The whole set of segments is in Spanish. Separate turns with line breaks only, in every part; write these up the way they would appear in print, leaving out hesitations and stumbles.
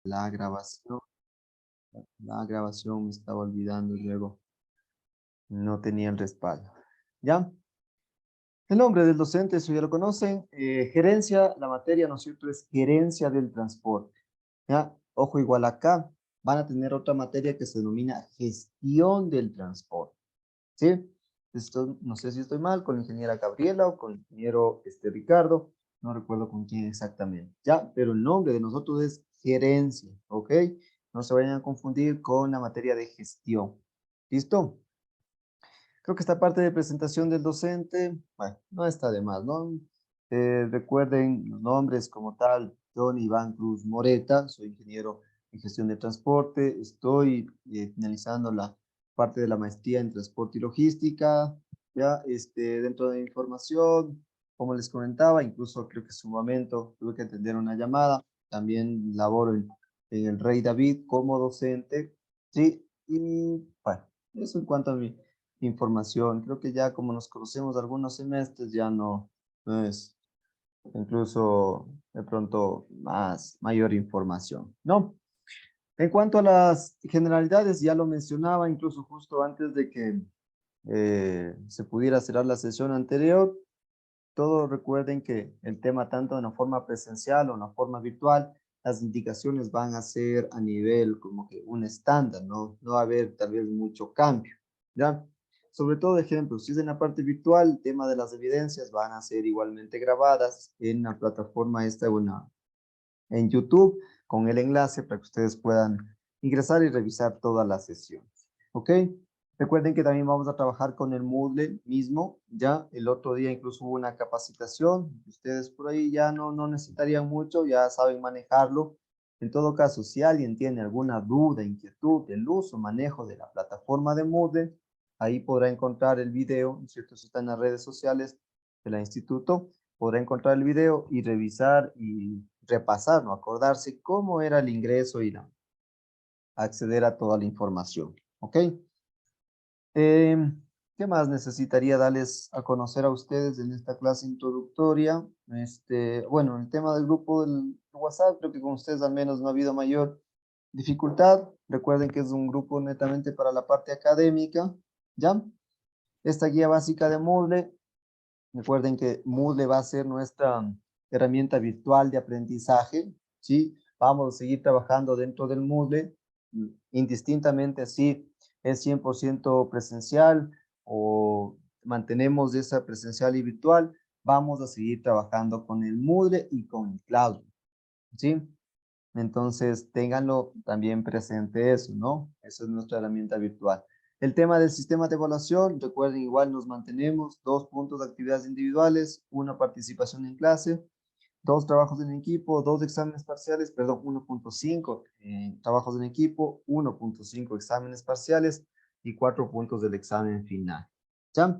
La grabación. La grabación me estaba olvidando y luego no tenía el respaldo. ¿Ya? El nombre del docente, eso ya lo conocen. Gerencia, la materia, ¿no es cierto? Es gerencia del transporte. ¿Ya? Ojo, igual acá van a tener otra materia que se denomina gestión del transporte. ¿Sí? Esto, no sé si estoy mal, con la ingeniera Gabriela o con el ingeniero Ricardo, no recuerdo con quién exactamente, ¿ya? Pero el nombre de nosotros es gerencia, ¿ok? No se vayan a confundir con la materia de gestión. ¿Listo? Creo que esta parte de presentación del docente, bueno, no está de más, ¿no? Recuerden los nombres como tal, John Iván Cruz Moreta, soy ingeniero en gestión de transporte, estoy finalizando la parte de la maestría en transporte y logística, ya, dentro de información, como les comentaba, incluso creo que en su momento tuve que atender una llamada, también laboro en el Rey David como docente, sí, y bueno, eso en cuanto a mi información. Creo que ya como nos conocemos algunos semestres, ya no es incluso de pronto mayor información, ¿no? En cuanto a las generalidades, ya lo mencionaba incluso justo antes de que se pudiera cerrar la sesión anterior. Todos recuerden que el tema tanto de una forma presencial o una forma virtual, las indicaciones van a ser a nivel como que un estándar, no va a haber tal vez mucho cambio, ¿ya? Sobre todo, ejemplo, si es en la parte virtual, el tema de las evidencias van a ser igualmente grabadas en la plataforma esta, en YouTube, con el enlace para que ustedes puedan ingresar y revisar toda la sesión. ¿Ok? Recuerden que también vamos a trabajar con el Moodle mismo. Ya el otro día incluso hubo una capacitación. Ustedes por ahí ya no necesitarían mucho, ya saben manejarlo. En todo caso, si alguien tiene alguna duda, inquietud del uso, manejo de la plataforma de Moodle, ahí podrá encontrar el video, ¿no es cierto? Eso está en las redes sociales de la instituto. Podrá encontrar el video y revisar y repasar, ¿no? Acordarse cómo era el ingreso y acceder a toda la información. ¿Ok? ¿Qué más necesitaría darles a conocer a ustedes en esta clase introductoria? Bueno, el tema del grupo del WhatsApp, creo que con ustedes al menos no ha habido mayor dificultad. Recuerden que es un grupo netamente para la parte académica, ¿ya? Esta guía básica de Moodle, recuerden que Moodle va a ser nuestra herramienta virtual de aprendizaje, ¿sí? Vamos a seguir trabajando dentro del Moodle, indistintamente si es 100% presencial o mantenemos esa presencial y virtual, vamos a seguir trabajando con el Moodle y con el Classroom, ¿sí? Entonces, ténganlo también presente eso, ¿no? Esa es nuestra herramienta virtual. El tema del sistema de evaluación, recuerden, igual nos mantenemos 2 puntos de actividades individuales, 1 participación en clase, 2 trabajos en equipo, 2 exámenes parciales, perdón, 1.5 trabajos en equipo, 1.5 exámenes parciales y 4 puntos del examen final. ¿Ya?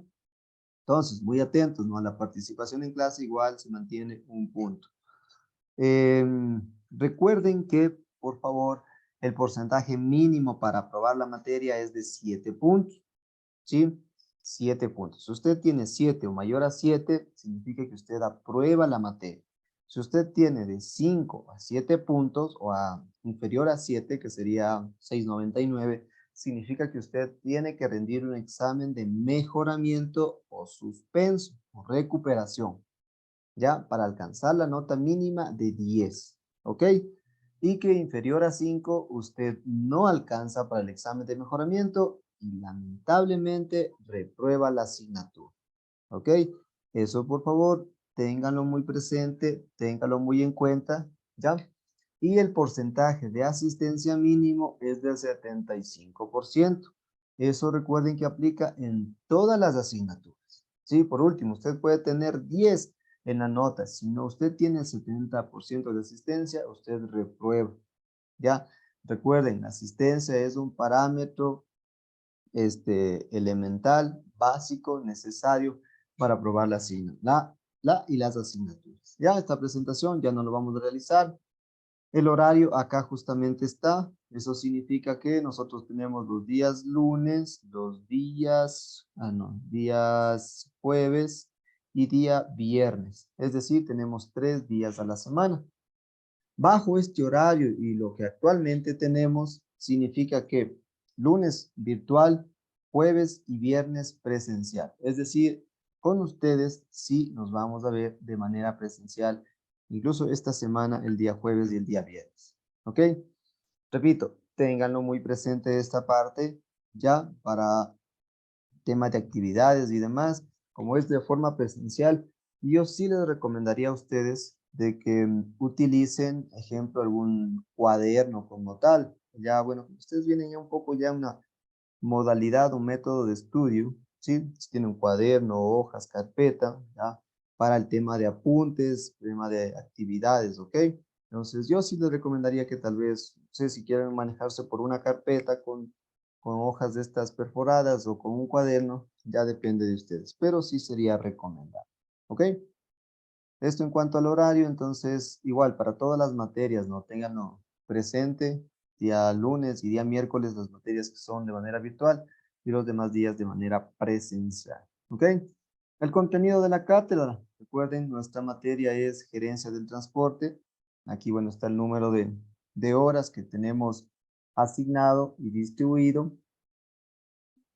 Entonces, muy atentos, ¿no? A la participación en clase igual se mantiene 1 punto. Recuerden que, por favor, el porcentaje mínimo para aprobar la materia es de 7 puntos, ¿sí? 7 puntos. Si usted tiene 7 o mayor a 7, significa que usted aprueba la materia. Si usted tiene de 5 a 7 puntos o a inferior a 7, que sería 6,99, significa que usted tiene que rendir un examen de mejoramiento o suspenso o recuperación, ¿ya? Para alcanzar la nota mínima de 10, ¿ok? Y que inferior a 5 usted no alcanza para el examen de mejoramiento y lamentablemente reprueba la asignatura, ¿ok? Eso por favor, ténganlo muy presente, ténganlo muy en cuenta, ¿ya? Y el porcentaje de asistencia mínimo es del 75%. Eso recuerden que aplica en todas las asignaturas. Sí, por último, usted puede tener 10 en la nota. Si no, usted tiene el 70% de asistencia, usted reprueba. ¿Ya? Recuerden, la asistencia es un parámetro elemental, básico, necesario para aprobar la y las asignaturas. Ya, esta presentación ya no lo vamos a realizar. El horario acá justamente está. Eso significa que nosotros tenemos los días lunes, días jueves y día viernes. Es decir, tenemos 3 días a la semana. Bajo este horario y lo que actualmente tenemos, significa que lunes virtual, jueves y viernes presencial. Es decir, con ustedes sí nos vamos a ver de manera presencial, incluso esta semana, el día jueves y el día viernes. ¿Ok? Repito, ténganlo muy presente esta parte ya para temas de actividades y demás, como es de forma presencial. Yo sí les recomendaría a ustedes de que utilicen, ejemplo, algún cuaderno como tal. Ya, bueno, ustedes vienen ya un poco ya una modalidad, un método de estudio, ¿sí? Si tienen un cuaderno, hojas, carpeta, ¿ya? Para el tema de apuntes, tema de actividades, ¿ok? Entonces, yo sí les recomendaría que tal vez, no sé, si quieren manejarse por una carpeta con hojas de estas perforadas o con un cuaderno, ya depende de ustedes, pero sí sería recomendable, ¿ok? Esto en cuanto al horario, entonces, igual, para todas las materias, ¿no? Ténganlo presente, día lunes y día miércoles, las materias que son de manera virtual y los demás días de manera presencial, ¿ok? El contenido de la cátedra, recuerden, nuestra materia es gerencia del transporte. Aquí, bueno, está el número de horas que tenemos asignado y distribuido,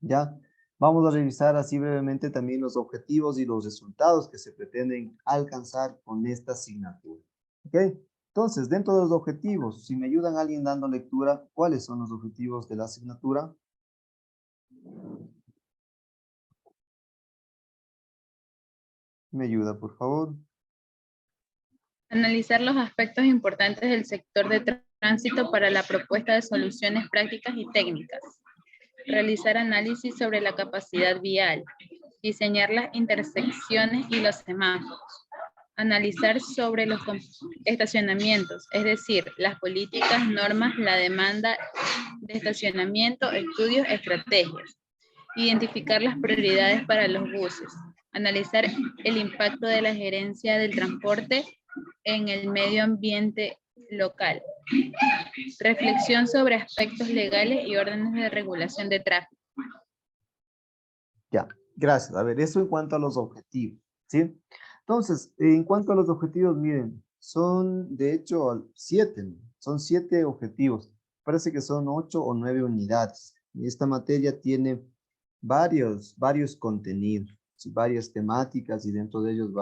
¿ya? Vamos a revisar así brevemente también los objetivos y los resultados que se pretenden alcanzar con esta asignatura. ¿Ok? Entonces, dentro de los objetivos, si me ayudan alguien dando lectura, ¿cuáles son los objetivos de la asignatura? ¿Me ayuda, por favor?
Analizar los aspectos importantes del sector de tránsito para la propuesta de soluciones prácticas y técnicas. Realizar análisis sobre la capacidad vial. Diseñar las intersecciones y los semáforos. Analizar sobre los estacionamientos, es decir, las políticas, normas, la demanda de estacionamiento, estudios, estrategias. Identificar las prioridades para los buses. Analizar el impacto de la gerencia del transporte en el medio ambiente local. Reflexión sobre aspectos legales y órdenes de regulación de tráfico.
Ya, gracias. A ver, eso en cuanto a los objetivos, ¿sí? Entonces, en cuanto a los objetivos, miren, son de hecho 7, ¿no? Son 7 objetivos. Parece que son 8 o 9 unidades. Y esta materia tiene varios contenidos, ¿sí? Varias temáticas y dentro de ellos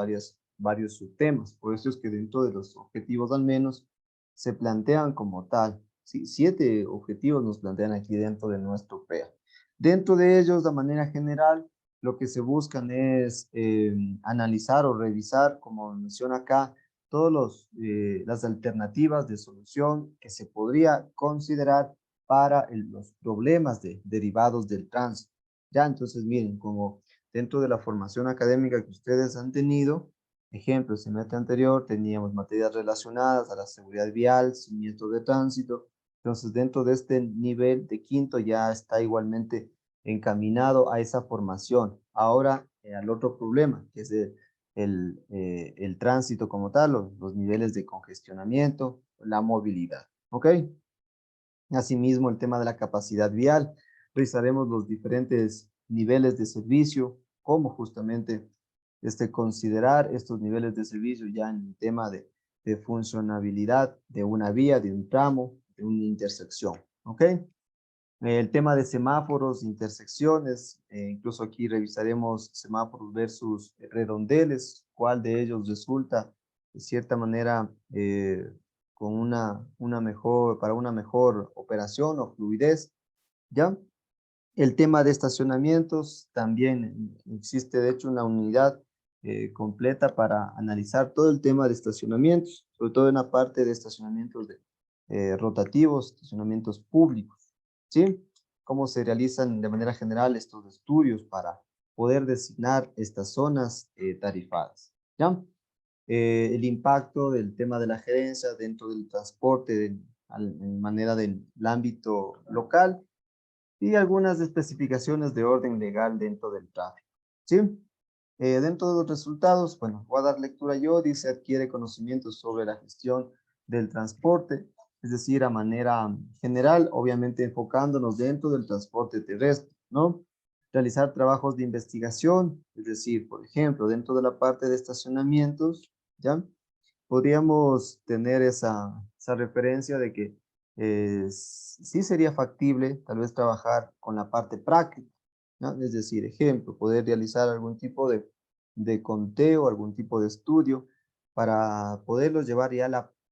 varios subtemas. Por eso es que dentro de los objetivos al menos se plantean como tal. ¿Sí? 7 objetivos nos plantean aquí dentro de nuestro PEA. Dentro de ellos, de manera general, lo que se buscan es analizar o revisar, como menciona acá, todas las alternativas de solución que se podría considerar para los problemas derivados del tránsito. Ya, entonces miren, como dentro de la formación académica que ustedes han tenido, ejemplo, el semestre anterior teníamos materias relacionadas a la seguridad vial, siniestros de tránsito. Entonces, dentro de este nivel de quinto ya está igualmente encaminado a esa formación. Ahora, al otro problema, que es el tránsito como tal, los niveles de congestionamiento, la movilidad. ¿Ok? Asimismo, el tema de la capacidad vial. Revisaremos los diferentes niveles de servicio, cómo justamente considerar estos niveles de servicio ya en el tema de funcionabilidad de una vía, de un tramo, de una intersección. ¿Ok? El tema de semáforos, intersecciones, incluso aquí revisaremos semáforos versus redondeles, cuál de ellos resulta de cierta manera con para una mejor operación o fluidez, ¿ya? El tema de estacionamientos, también existe de hecho una unidad completa para analizar todo el tema de estacionamientos, sobre todo en la parte de estacionamientos rotativos, estacionamientos públicos, ¿sí? Cómo se realizan de manera general estos estudios para poder designar estas zonas tarifadas, ¿ya? El impacto del tema de la gerencia dentro del transporte en manera del ámbito local y algunas especificaciones de orden legal dentro del tráfico, ¿sí? Dentro de los resultados, bueno, voy a dar lectura yo, dice adquiere conocimientos sobre la gestión del transporte, es decir, a manera general, obviamente enfocándonos dentro del transporte terrestre, ¿no? Realizar trabajos de investigación, es decir, por ejemplo, dentro de la parte de estacionamientos, ¿ya? Podríamos tener esa referencia de que sí sería factible tal vez trabajar con la parte práctica, ¿no? Es decir, ejemplo, poder realizar algún tipo de conteo, algún tipo de estudio para poderlos llevar ya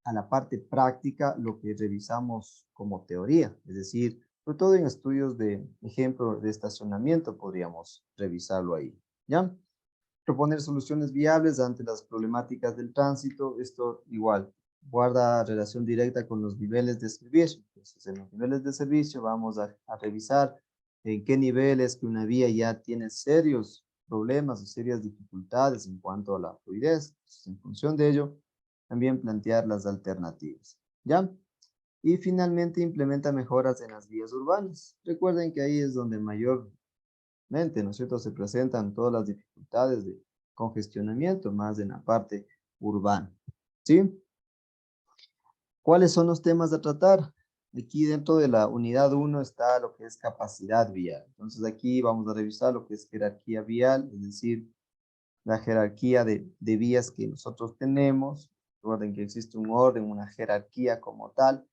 a la parte práctica, lo que revisamos como teoría, es decir, sobre todo en estudios de ejemplo de estacionamiento podríamos revisarlo ahí, ¿ya? Proponer soluciones viables ante las problemáticas del tránsito, esto igual, guarda relación directa con los niveles de servicio. Entonces, en los niveles de servicio vamos a revisar en qué niveles que una vía ya tiene serios problemas o serias dificultades en cuanto a la fluidez. Entonces, en función de ello, también plantear las alternativas, ¿ya? Y finalmente implementa mejoras en las vías urbanas. Recuerden que ahí es donde mayormente, ¿no es cierto?, se presentan todas las dificultades de congestionamiento, más en la parte urbana, ¿sí? ¿Cuáles son los temas a tratar? Aquí dentro de la unidad 1 está lo que es capacidad vial. Entonces aquí vamos a revisar lo que es jerarquía vial, es decir, la jerarquía de vías que nosotros tenemos. Recuerden que existe un orden, una jerarquía como tal.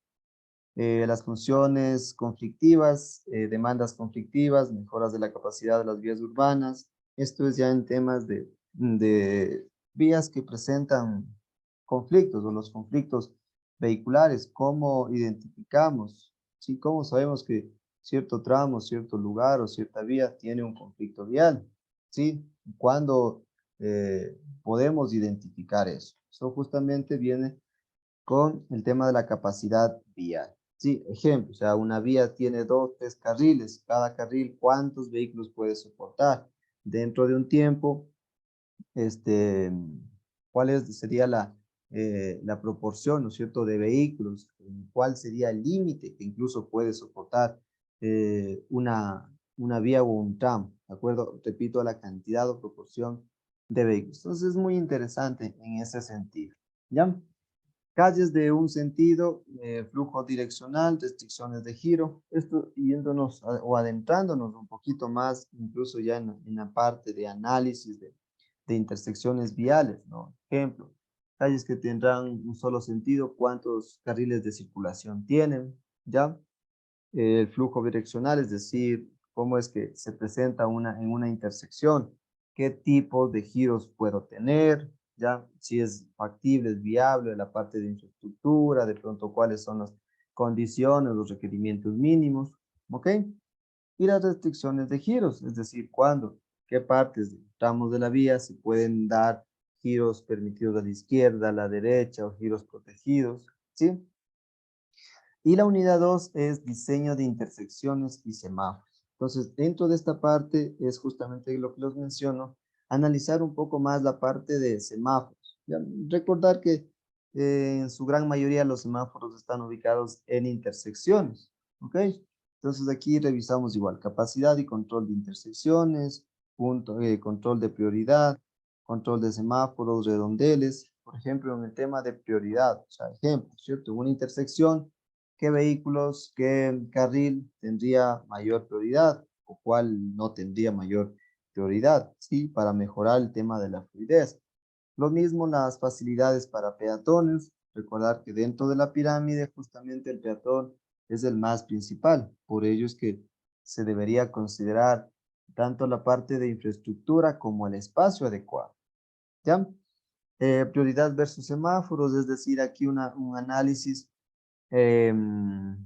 Las funciones conflictivas, demandas conflictivas, mejoras de la capacidad de las vías urbanas. Esto es ya en temas de vías que presentan conflictos o los conflictos vehiculares. ¿Cómo identificamos? ¿Sí? ¿Cómo sabemos que cierto tramo, cierto lugar o cierta vía tiene un conflicto vial? ¿Sí? ¿Cuándo podemos identificar eso? Eso justamente viene con el tema de la capacidad vial. Sí, ejemplo, o sea, una vía tiene 2, 3 carriles. Cada carril, ¿cuántos vehículos puede soportar? Dentro de un tiempo, este, sería la proporción, ¿no es cierto?, de vehículos. ¿Cuál sería el límite que incluso puede soportar una vía o un tramo? ¿De acuerdo? Repito, a la cantidad o proporción de vehículos. Entonces, es muy interesante en ese sentido, ¿ya? Calles de un sentido, flujo direccional, restricciones de giro. Esto yéndonos o adentrándonos un poquito más, incluso ya en la parte de análisis de intersecciones viales, ¿no? Ejemplo, calles que tendrán un solo sentido, ¿cuántos carriles de circulación tienen? ¿Ya? El flujo direccional, es decir, cómo es que se presenta en una intersección, qué tipo de giros puedo tener, ya, si es factible, es viable, la parte de infraestructura, de pronto cuáles son las condiciones, los requerimientos mínimos, ¿ok? Y las restricciones de giros, es decir, cuándo, qué partes de tramos de la vía se pueden dar giros permitidos a la izquierda, a la derecha o giros protegidos, ¿sí? Y la unidad 2 es diseño de intersecciones y semáforos. Entonces, dentro de esta parte es justamente lo que les menciono, analizar un poco más la parte de semáforos. Ya, recordar que en su gran mayoría los semáforos están ubicados en intersecciones, ¿ok? Entonces aquí revisamos igual capacidad y control de intersecciones, control de prioridad, control de semáforos, redondeles, por ejemplo, en el tema de prioridad, o sea, ejemplo, ¿cierto? Una intersección, qué vehículos, qué carril tendría mayor prioridad o cuál no tendría mayor prioridad, ¿sí? Para mejorar el tema de la fluidez. Lo mismo las facilidades para peatones. Recordar que dentro de la pirámide justamente el peatón es el más principal. Por ello es que se debería considerar tanto la parte de infraestructura como el espacio adecuado, ¿ya? Prioridad versus semáforos, es decir, aquí un análisis em,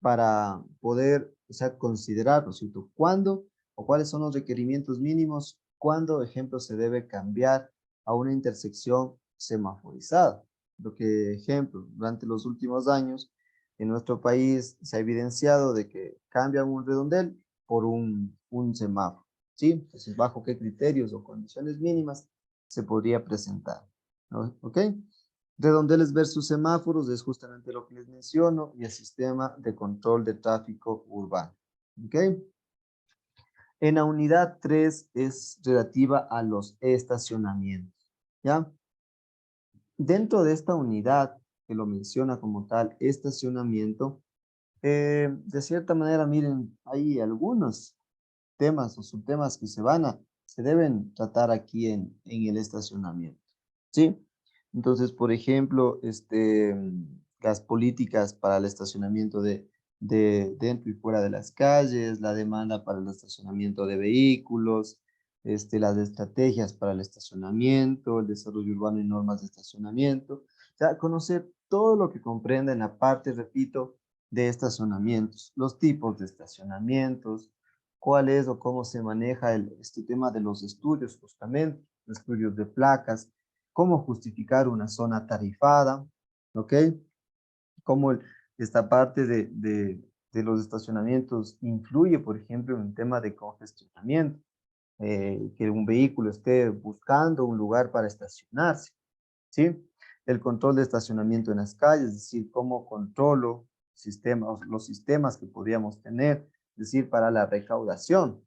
para poder, o sea, considerar, ¿no es cierto?, cuándo o cuáles son los requerimientos mínimos, cuándo, ejemplo, se debe cambiar a una intersección semaforizada. Lo que, ejemplo, durante los últimos años en nuestro país se ha evidenciado de que cambian un redondel por un semáforo, ¿sí? Entonces, ¿bajo qué criterios o condiciones mínimas se podría presentar? ¿No? ¿Ok? Redondeles versus semáforos es justamente lo que les menciono y el sistema de control de tráfico urbano. ¿Ok? En la unidad 3 es relativa a los estacionamientos. ¿Ya? Dentro de esta unidad, que lo menciona como tal, estacionamiento, de cierta manera, miren, hay algunos temas o subtemas que se deben tratar aquí en el estacionamiento. ¿Sí? Entonces, por ejemplo, las políticas para el estacionamiento de dentro y fuera de las calles, la demanda para el estacionamiento de vehículos, las estrategias para el estacionamiento, el desarrollo urbano y normas de estacionamiento. O sea, conocer todo lo que comprende en la parte, repito, de estacionamientos, los tipos de estacionamientos, cuál es o cómo se maneja este tema de los estudios, justamente, estudios de placas, cómo justificar una zona tarifada, ¿ok? Cómo esta parte de los estacionamientos influye, por ejemplo, en un tema de congestionamiento, que un vehículo esté buscando un lugar para estacionarse, ¿sí? El control de estacionamiento en las calles, es decir, cómo controlo los sistemas que podríamos tener, es decir, para la recaudación,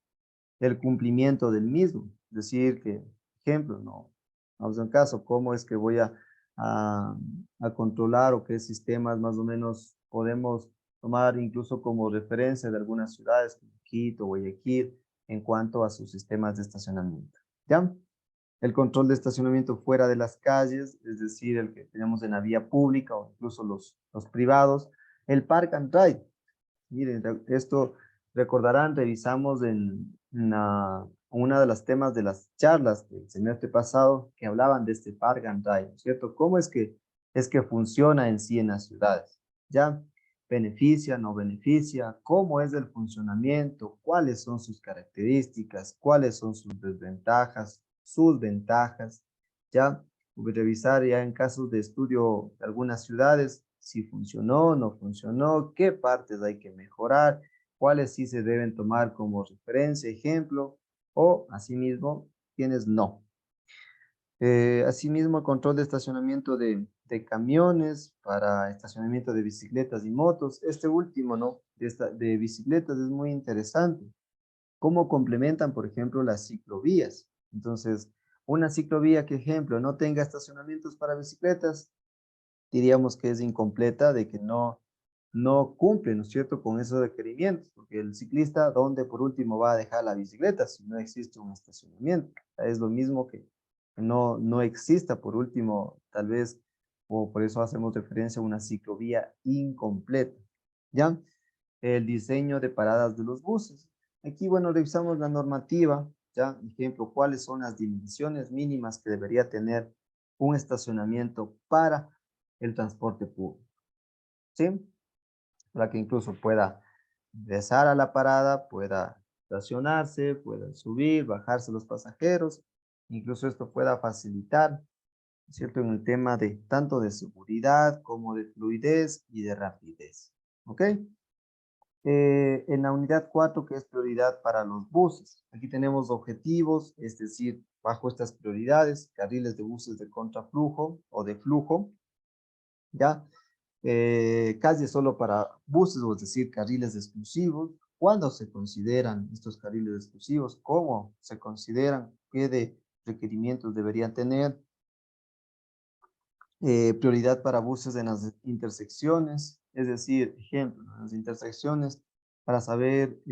el cumplimiento del mismo, es decir, que, ejemplo, no, vamos a un caso, cómo es que voy a, a controlar o qué sistemas más o menos podemos tomar incluso como referencia de algunas ciudades como Quito, Guayaquil, en cuanto a sus sistemas de estacionamiento, ¿ya? El control de estacionamiento fuera de las calles, es decir, el que tenemos en la vía pública o incluso los privados. El Park and Ride. Miren, esto recordarán, revisamos en una de las temas de las charlas del semestre pasado que hablaban de este Park and Ride, ¿no es cierto? ¿Cómo es que funciona en sí en las ciudades? ¿Ya? ¿Beneficia, no beneficia? ¿Cómo es el funcionamiento? ¿Cuáles son sus características? ¿Cuáles son sus desventajas? ¿Sus ventajas? ¿Ya? Revisar ya en casos de estudio de algunas ciudades, si funcionó, no funcionó, qué partes hay que mejorar, cuáles sí se deben tomar como referencia, ejemplo, o asimismo, quiénes no. Asimismo, control de estacionamiento de camiones para estacionamiento de bicicletas y motos. Este último, ¿no? De bicicletas es muy interesante. ¿Cómo complementan, por ejemplo, las ciclovías? Entonces, una ciclovía que, ejemplo, no tenga estacionamientos para bicicletas, diríamos que es incompleta, de que no cumple, ¿no es cierto?, con esos requerimientos, porque el ciclista, ¿dónde por último va a dejar la bicicleta si no existe un estacionamiento? Es lo mismo que no exista, por último, tal vez, o por eso hacemos referencia a una ciclovía incompleta, ¿ya? El diseño de paradas de los buses. Aquí, bueno, revisamos la normativa, ¿ya? Ejemplo, cuáles son las dimensiones mínimas que debería tener un estacionamiento para el transporte público, ¿sí? Para que incluso pueda ingresar a la parada, pueda estacionarse, puedan subir, bajarse los pasajeros, incluso esto pueda facilitar, ¿cierto? En el tema de tanto de seguridad como de fluidez y de rapidez, ¿ok? En la unidad 4, que es prioridad para los buses. Aquí tenemos objetivos, es decir, bajo estas prioridades, carriles de buses de contraflujo o de flujo, ¿ya? Calles solo para buses, o es decir, carriles exclusivos. ¿Cuándo se consideran estos carriles exclusivos? ¿Cómo se consideran? ¿Qué de requerimientos deberían tener? Prioridad para buses en las intersecciones, es decir, ejemplo, en las intersecciones para saber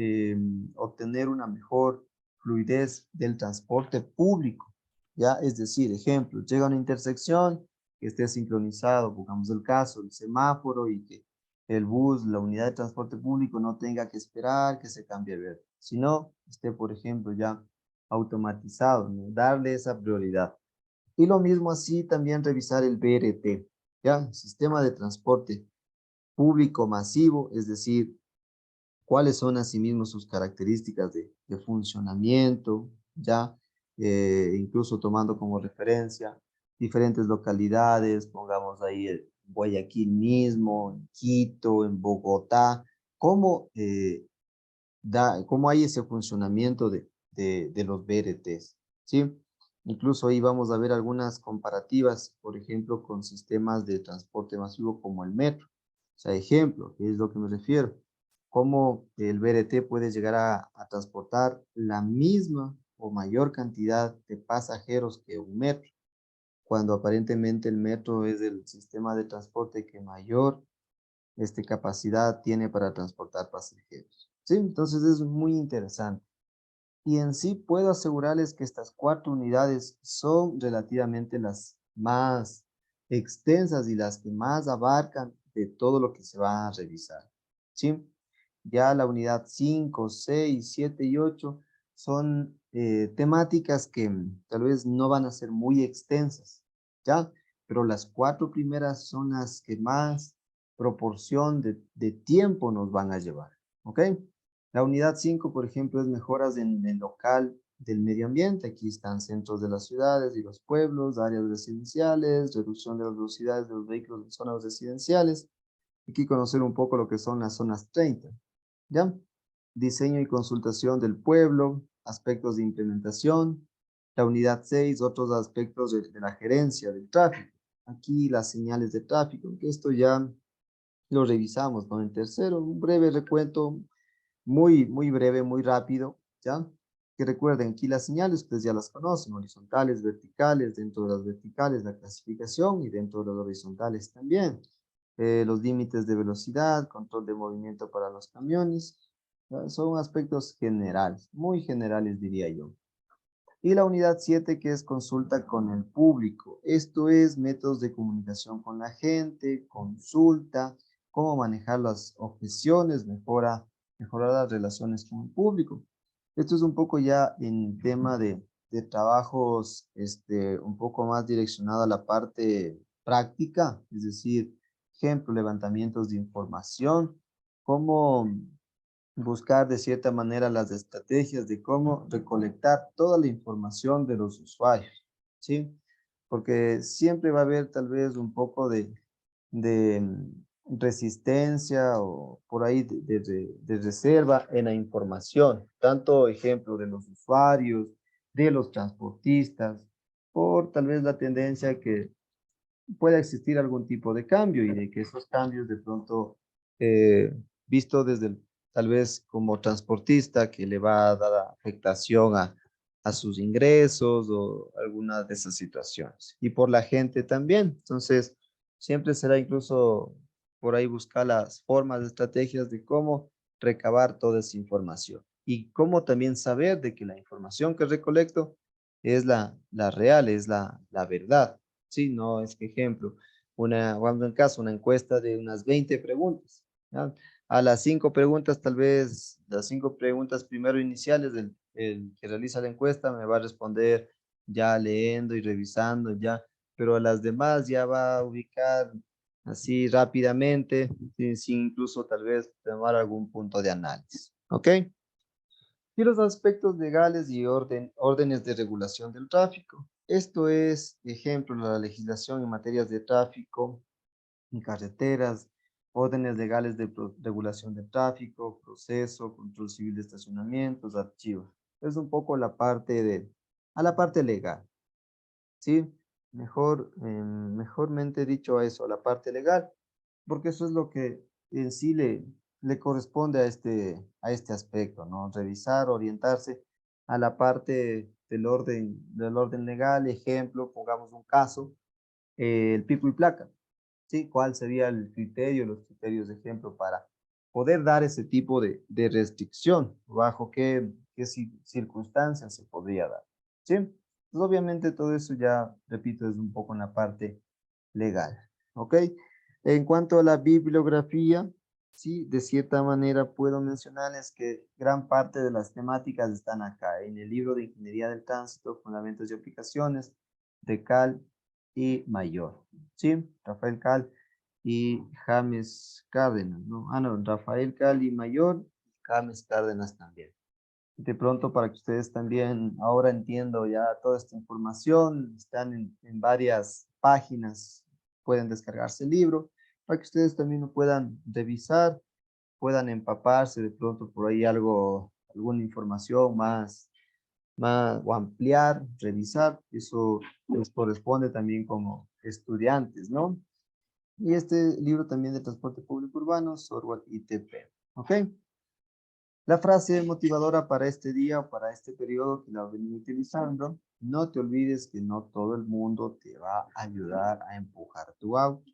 obtener una mejor fluidez del transporte público, ¿ya? Es decir, ejemplo, llega a una intersección que esté sincronizado, pongamos el caso, el semáforo y que el bus, la unidad de transporte público no tenga que esperar que se cambie a verde, sino esté, por ejemplo, ya automatizado, ¿no? Darle esa prioridad. Y lo mismo así también revisar el BRT, ¿ya? Sistema de transporte público masivo, es decir, cuáles son asimismo sus características de funcionamiento, ¿ya? Incluso tomando como referencia diferentes localidades, pongamos ahí Guayaquil mismo, en Quito, en Bogotá, cómo, cómo hay ese funcionamiento de los BRTs, ¿sí? Incluso ahí vamos a ver algunas comparativas, por ejemplo, con sistemas de transporte masivo como el metro. O sea, ejemplo, ¿qué es lo que me refiero? Cómo el BRT puede llegar a transportar la misma o mayor cantidad de pasajeros que un metro, cuando aparentemente el metro es el sistema de transporte que mayor capacidad tiene para transportar pasajeros. Sí, entonces es muy interesante. Y en sí puedo asegurarles que estas 4 unidades son relativamente las más extensas y las que más abarcan de todo lo que se va a revisar, ¿sí? Ya la unidad 5, 6, 7 y 8 son temáticas que tal vez no van a ser muy extensas, ¿ya? Pero las 4 primeras son las que más proporción de tiempo nos van a llevar, ¿ok? La unidad 5, por ejemplo, es mejoras en el local del medio ambiente. Aquí están centros de las ciudades y los pueblos, áreas residenciales, reducción de las velocidades de los vehículos en zonas residenciales. Aquí conocer un poco lo que son las zonas 30, ¿ya? Diseño y consultación del pueblo, aspectos de implementación. La unidad 6, otros aspectos de la gerencia del tráfico. Aquí las señales de tráfico, que esto ya lo revisamos, ¿no? En tercero, un breve recuento, muy breve, muy rápido, ¿ya? Que recuerden, aquí las señales ustedes ya las conocen, horizontales, verticales, dentro de las verticales la clasificación y dentro de las horizontales también. Los límites de velocidad, control de movimiento para los camiones, ¿ya? Son aspectos generales, muy generales diría yo. Y la unidad 7 que es consulta con el público. Esto es métodos de comunicación con la gente, consulta, cómo manejar las objeciones, mejorar las relaciones con el público. Esto es un poco ya en tema de trabajos un poco más direccionado a la parte práctica, es decir, ejemplo, levantamientos de información, cómo buscar de cierta manera las estrategias de cómo recolectar toda la información de los usuarios, ¿sí? Porque siempre va a haber tal vez un poco de resistencia o por ahí de reserva en la información, tanto ejemplo de los usuarios, de los transportistas, por tal vez la tendencia que pueda existir algún tipo de cambio y de que esos cambios de pronto, visto desde tal vez como transportista, que le va a dar afectación a sus ingresos o alguna de esas situaciones. Y por la gente también. Entonces, siempre será incluso por ahí buscar las formas, estrategias de cómo recabar toda esa información. Y cómo también saber de que la información que recolecto es la real, es la verdad. Sí, no es que ejemplo, vamos en caso, una encuesta de unas 20 preguntas, ¿ya? A las 5 preguntas, tal vez las 5 preguntas primero iniciales, el que realiza la encuesta me va a responder ya leyendo y revisando ya, pero a las demás ya va a ubicar así rápidamente, sin incluso tal vez tomar algún punto de análisis, ¿ok? Y los aspectos legales y órdenes de regulación del tráfico. Esto es, ejemplo, la legislación en materias de tráfico en carreteras, órdenes legales de regulación de tráfico, proceso, control civil de estacionamientos, archivos. Es un poco a la parte legal, ¿sí? Mejormente dicho a eso, a la parte legal, porque eso es lo que en sí le corresponde a este aspecto, ¿no? Revisar, orientarse a la parte del orden legal, ejemplo, pongamos un caso, el pico y placa, ¿sí? ¿Cuál sería el criterio, los criterios de ejemplo para poder dar ese tipo de restricción? ¿Bajo qué circunstancias se podría dar? ¿Sí? Entonces, obviamente todo eso ya, repito, es un poco en la parte legal, ¿ok? En cuanto a la bibliografía, sí, de cierta manera puedo mencionarles que gran parte de las temáticas están acá, en el libro de Ingeniería del Tránsito, Fundamentos y Aplicaciones, de Cal y Mayor, ¿sí? Rafael Cal y James Cárdenas, ¿no? Ah, no, Rafael Cal y Mayor, James Cárdenas también. De pronto, para que ustedes también, ahora entiendo ya toda esta información, están en varias páginas, pueden descargarse el libro, para que ustedes también lo puedan revisar, puedan empaparse de pronto por ahí alguna información más o ampliar, revisar, eso les corresponde también como estudiantes, ¿no? Y este libro también de transporte público urbano, software ITP, ¿ok? La frase motivadora para este día o para este periodo que la venimos utilizando, no te olvides que no todo el mundo te va a ayudar a empujar tu auto,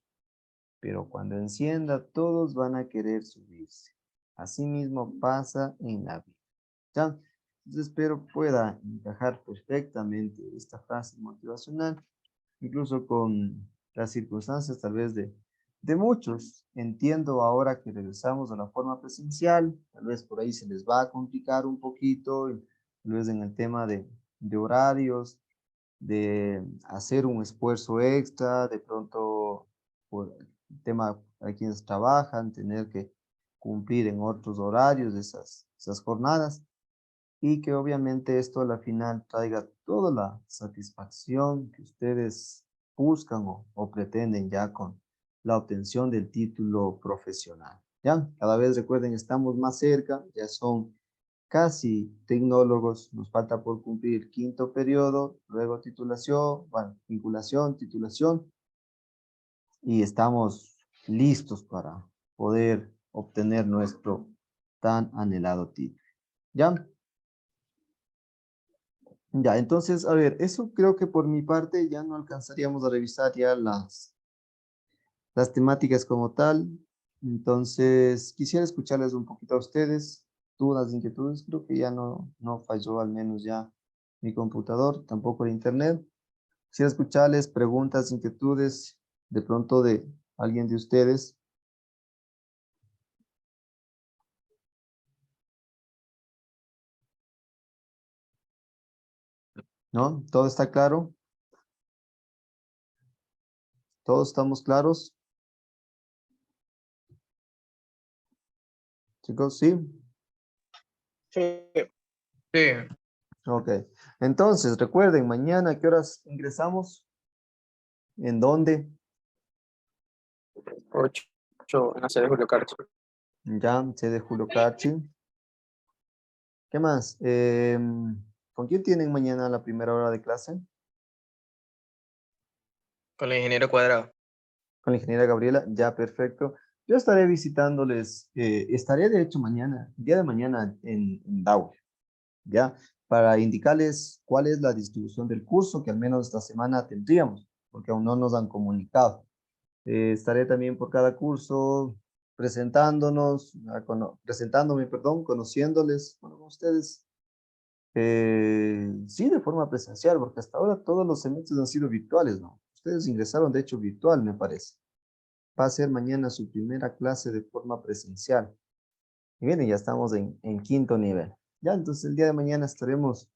pero cuando encienda todos van a querer subirse. Asimismo pasa en la vida. ¿Ya? Entonces espero pueda encajar perfectamente esta frase motivacional, incluso con las circunstancias tal vez de muchos. Entiendo ahora que regresamos a la forma presencial, tal vez por ahí se les va a complicar un poquito, y tal vez en el tema de horarios, de hacer un esfuerzo extra, de pronto por el tema para quienes trabajan, tener que cumplir en otros horarios de esas jornadas y que obviamente esto a la final traiga toda la satisfacción que ustedes buscan o pretenden ya con la obtención del título profesional. ¿Ya? Cada vez recuerden, estamos más cerca, ya son casi tecnólogos, nos falta por cumplir quinto periodo, luego titulación, bueno, vinculación, titulación, y estamos listos para poder obtener nuestro tan anhelado título. ¿Ya? Ya, entonces, a ver, eso creo que por mi parte ya no alcanzaríamos a revisar ya las temáticas como tal. Entonces, quisiera escucharles un poquito a ustedes, dudas, inquietudes. Creo que ya no falló al menos ya mi computador, tampoco el internet. Quisiera escucharles preguntas, inquietudes, de pronto de alguien de ustedes. ¿No? ¿Todo está claro? ¿Todos estamos claros? Chicos, ¿sí?
Sí. Sí.
Ok. Entonces, recuerden, mañana, ¿a qué horas ingresamos? ¿En dónde?
8 en la sede de Julio Cárcel.
Ya, sede Julio Carchi. ¿Qué más? ¿Con quién tienen mañana la primera hora de clase?
Con el ingeniero Cuadrado.
Con la ingeniera Gabriela. Ya, perfecto. Yo estaré visitándoles, estaré de hecho mañana, día de mañana en Daule, ¿ya? Para indicarles cuál es la distribución del curso que al menos esta semana tendríamos, porque aún no nos han comunicado. Estaré también por cada curso presentándonos, presentándome, perdón, conociéndoles, bueno, con ustedes. Sí, de forma presencial, porque hasta ahora todos los semestres han sido virtuales, ¿no? Ustedes ingresaron, de hecho, virtual, me parece. Va a ser mañana su primera clase de forma presencial. Y miren, ya estamos en quinto nivel. Ya, entonces el día de mañana estaremos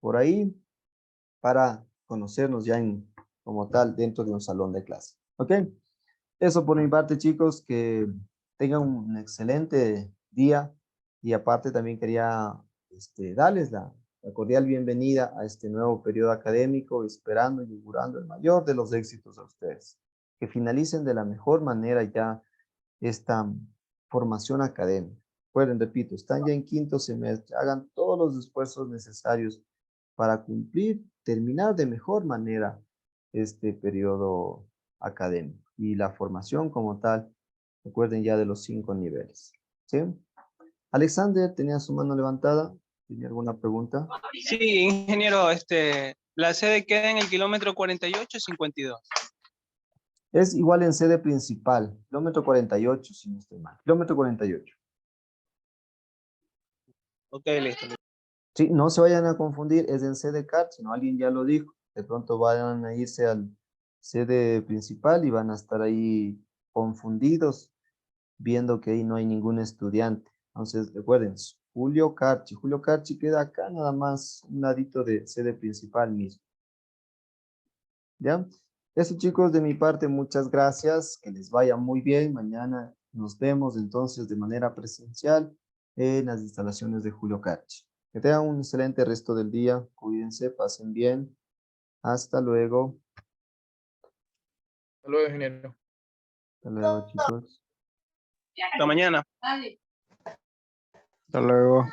por ahí para conocernos ya como tal dentro de un salón de clase. ¿Ok? Eso por mi parte, chicos, que tengan un excelente día y aparte también quería darles la cordial bienvenida a este nuevo periodo académico, esperando y augurando el mayor de los éxitos a ustedes. Que finalicen de la mejor manera ya esta formación académica. Recuerden, repito, están ya en quinto semestre, hagan todos los esfuerzos necesarios para cumplir, terminar de mejor manera este periodo académico y la formación como tal, recuerden ya de los 5 niveles. ¿Sí? Alexander, tenía su mano levantada. ¿Tiene alguna pregunta?
Sí, ingeniero, la sede queda en el kilómetro 48-52.
Es igual en sede principal, kilómetro 48, si no estoy mal. Kilómetro 48.
Ok, listo.
Sí, no se vayan a confundir, es en sede CAT, sino alguien ya lo dijo. De pronto vayan a irse al sede principal y van a estar ahí confundidos, viendo que ahí no hay ningún estudiante. Entonces, recuerden, Julio Carchi. Julio Carchi queda acá nada más un ladito de sede principal mismo. ¿Ya? Eso, chicos, de mi parte, muchas gracias. Que les vaya muy bien. Mañana nos vemos entonces de manera presencial en las instalaciones de Julio Carchi. Que tengan un excelente resto del día. Cuídense, pasen bien. Hasta luego.
Hasta luego, ingeniero.
Hasta luego, chicos.
Hasta mañana.
Hasta luego.